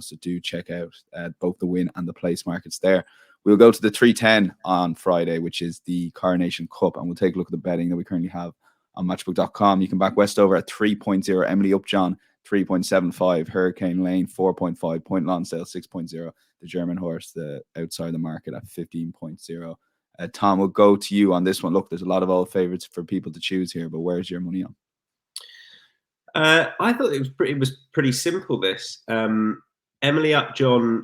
So do check out both the win and the place markets there. We'll go to the 310 on Friday, which is the Coronation Cup, and we'll take a look at the betting that we currently have on matchbook.com. You can back Westover at 3.0, Emily Upjohn 3.75, Hurricane Lane 4.5, Point Lonsdale 6.0, the German horse, the outside the market at 15.0. Tom, we'll go to you on this one. Look, there's a lot of old favourites for people to choose here, but where's your money on? I thought it was pretty simple. This Emily Upjohn,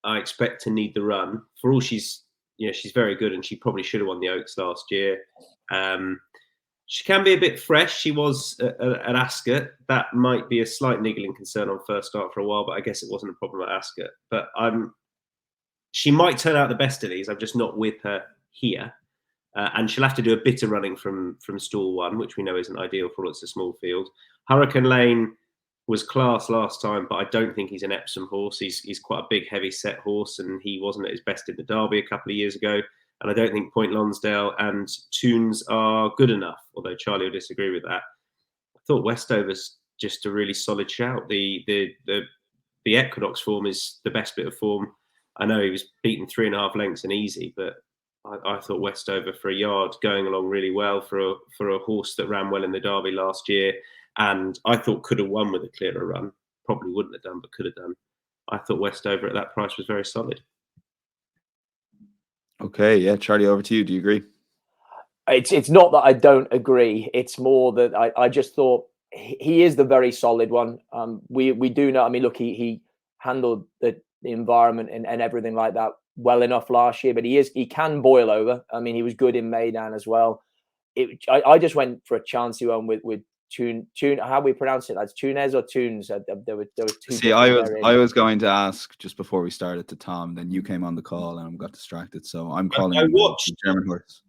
I expect to need the run. For all she's very good, and she probably should have won the Oaks last year. She can be a bit fresh. She was at Ascot. That might be a slight niggling concern on first start for a while, but I guess it wasn't a problem at Ascot. But she might turn out the best of these. I'm just not with her here. And she'll have to do a bit of running from stall one, which we know isn't ideal for all. It's a small field. Hurricane Lane was class last time, but I don't think he's an Epsom horse. He's quite a big, heavy set horse, and he wasn't at his best in the Derby a couple of years ago. And I don't think Point Lonsdale and Tunes are good enough, although Charlie will disagree with that. I thought Westover's just a really solid shout. The Equinox form is the best bit of form. I know he was beaten 3.5 lengths and easy, but I thought Westover for a yard going along really well for a horse that ran well in the Derby last year, and I thought could have won with a clearer run. Probably wouldn't have done, but could have done. I thought Westover at that price was very solid. Okay, yeah, Charlie, over to you. Do you agree? It's not that I don't agree. It's more that I just thought he is the very solid one. We do know. I mean, look, he handled the environment and everything like that well enough last year, but he can boil over. I mean, he was good in Maidan as well. I just went for a chancy one with Tune. How we pronounce it? That's Tunes or Tunes? There were two. See, I was going to ask just before we started to Tom, then you came on the call and I got distracted. So I'm calling the German horse.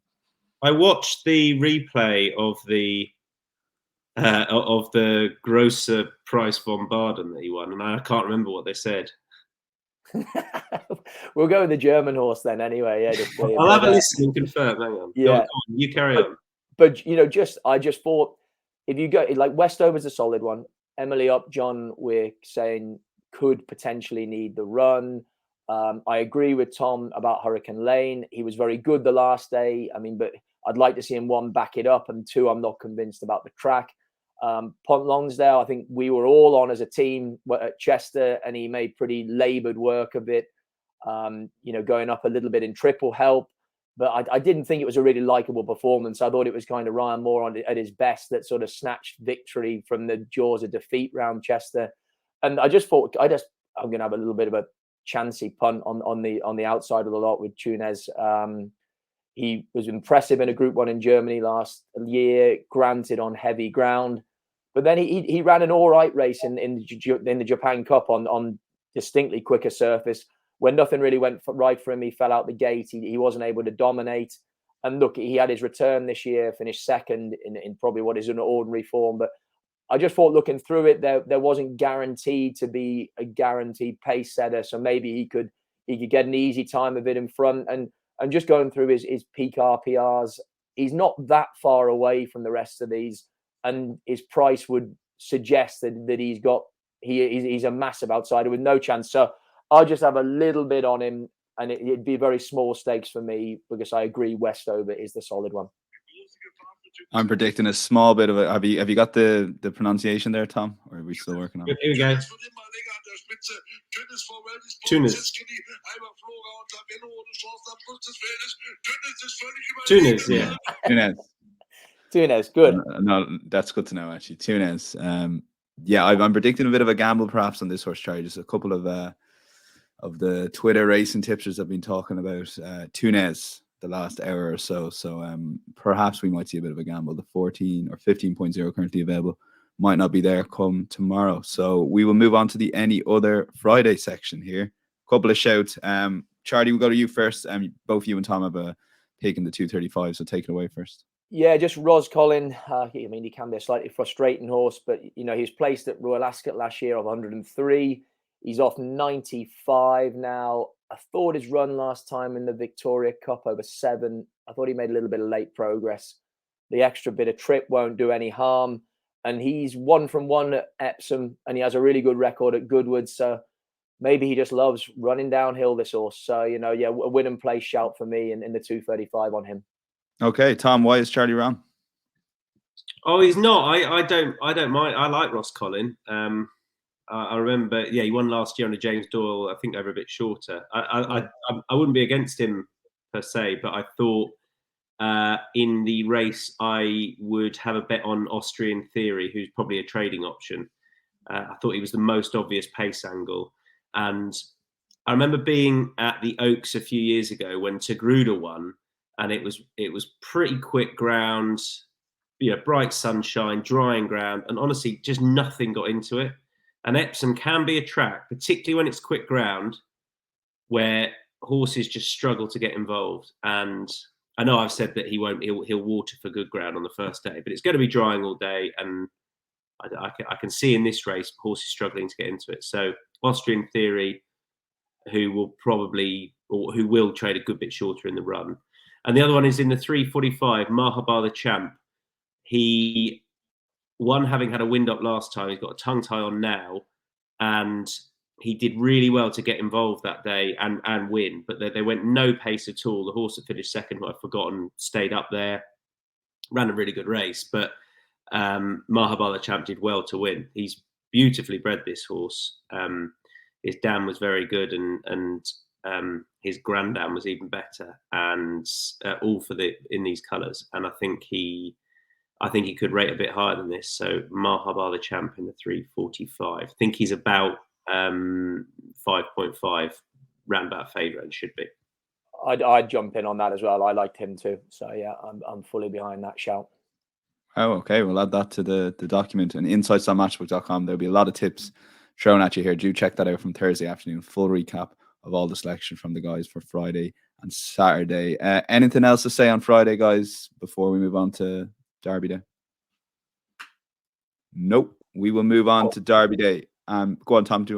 I watched the replay of the Grosser Price von Baden that he won, and I can't remember what they said. We'll go with the German horse then, anyway. Yeah, I'll have a listen and confirm. Hang on. Yeah, go on, you carry on. But I just thought if you go like Westover's a solid one. Emily Upjohn, we're saying could potentially need the run. I agree with Tom about Hurricane Lane. He was very good the last day. I mean, but I'd like to see him, one, back it up, and two, I'm not convinced about the track. Point Lonsdale, I think we were all on as a team at Chester, and he made pretty laboured work of it. Going up a little bit in triple help, but I didn't think it was a really likable performance. I thought it was kind of Ryan Moore at his best that sort of snatched victory from the jaws of defeat round Chester. And I just thought I'm going to have a little bit of a chancy punt on the outside of the lot with Tunes. He was impressive in a Group 1 in Germany last year, granted on heavy ground. But then he ran an all right race in the Japan Cup on distinctly quicker surface. When nothing really went right for him, he fell out the gate. He wasn't able to dominate. And look, he had his return this year, finished second in probably what is an ordinary form. But I just thought looking through it, there wasn't guaranteed to be a guaranteed pace setter. So maybe he could get an easy time of it in front. And just going through his peak RPRs, he's not that far away from the rest of these. And his price would suggest that he's a massive outsider with no chance. So I'll just have a little bit on him, and it'd be very small stakes for me because I agree Westover is the solid one. I'm predicting a small bit of it. Have you got the pronunciation there, Tom? Or are we still working on it? Here we go. Tunes, yeah. Tunes, good. No, that's good to know, actually. Tunes. Yeah, I'm predicting a bit of a gamble perhaps on this horse, Charlie. Just a couple of the Twitter racing tipsters have been talking about Tunes the last hour or so. So perhaps we might see a bit of a gamble. The 14 or 15.0 currently available might not be there come tomorrow. So we will move on to the Any Other Friday section here. Couple of shouts. Charlie, we'll go to you first. Both you and Tom have a pick in the 235, so take it away first. Yeah, just Ros Collin. He can be a slightly frustrating horse, but he was placed at Royal Ascot last year of 103. He's off 95 now. I thought his run last time in the Victoria Cup over 7, I thought he made a little bit of late progress. The extra bit of trip won't do any harm. And he's 1 from 1 at Epsom, and he has a really good record at Goodwood. So maybe he just loves running downhill, this horse. So, you know, yeah, a win and place shout for me in the 235 on him. Okay, Tom, why is Charlie wrong? Oh, he's not. I don't mind. I like Ross Collin. I remember, yeah, he won last year on a James Doyle, I think over a bit shorter. I wouldn't be against him per se, but I thought in the race I would have a bet on Austrian Theory, who's probably a trading option. I thought he was the most obvious pace angle. And I remember being at the Oaks a few years ago when Tagruda won, and it was pretty quick ground, you know, bright sunshine, drying ground, and honestly, just nothing got into it. And Epsom can be a track, particularly when it's quick ground, where horses just struggle to get involved. And I know I've said that he'll water for good ground on the first day, but it's going to be drying all day, and I can see in this race horses struggling to get into it. So Austrian Theory, who will trade a good bit shorter in the run. And the other one is in the 345, Mahabar the Champ. He won having had a wind up last time. He's got a tongue tie on now, and he did really well to get involved that day and win. But they went no pace at all. The horse that finished second, who I've forgotten, stayed up there, ran a really good race. But Mahabar the Champ did well to win. He's beautifully bred, this horse. His dam was very good, and his granddam was even better, and all in these colours. And I think he could rate a bit higher than this. So Mahabar the Champ in the 345. I think he's about 5.5, roundabout favourite, and should be. I'd jump in on that as well. I liked him too. So yeah, I'm fully behind that shout. Oh, okay. We'll add that to the document, and insights.matchbook.com. There'll be a lot of tips thrown at you here. Do check that out from Thursday afternoon. Full recap of all the selection from the guys for Friday and Saturday. Anything else to say on Friday, guys, before we move on to Derby Day? Nope. We will move on to Derby Day. Go on, Tom.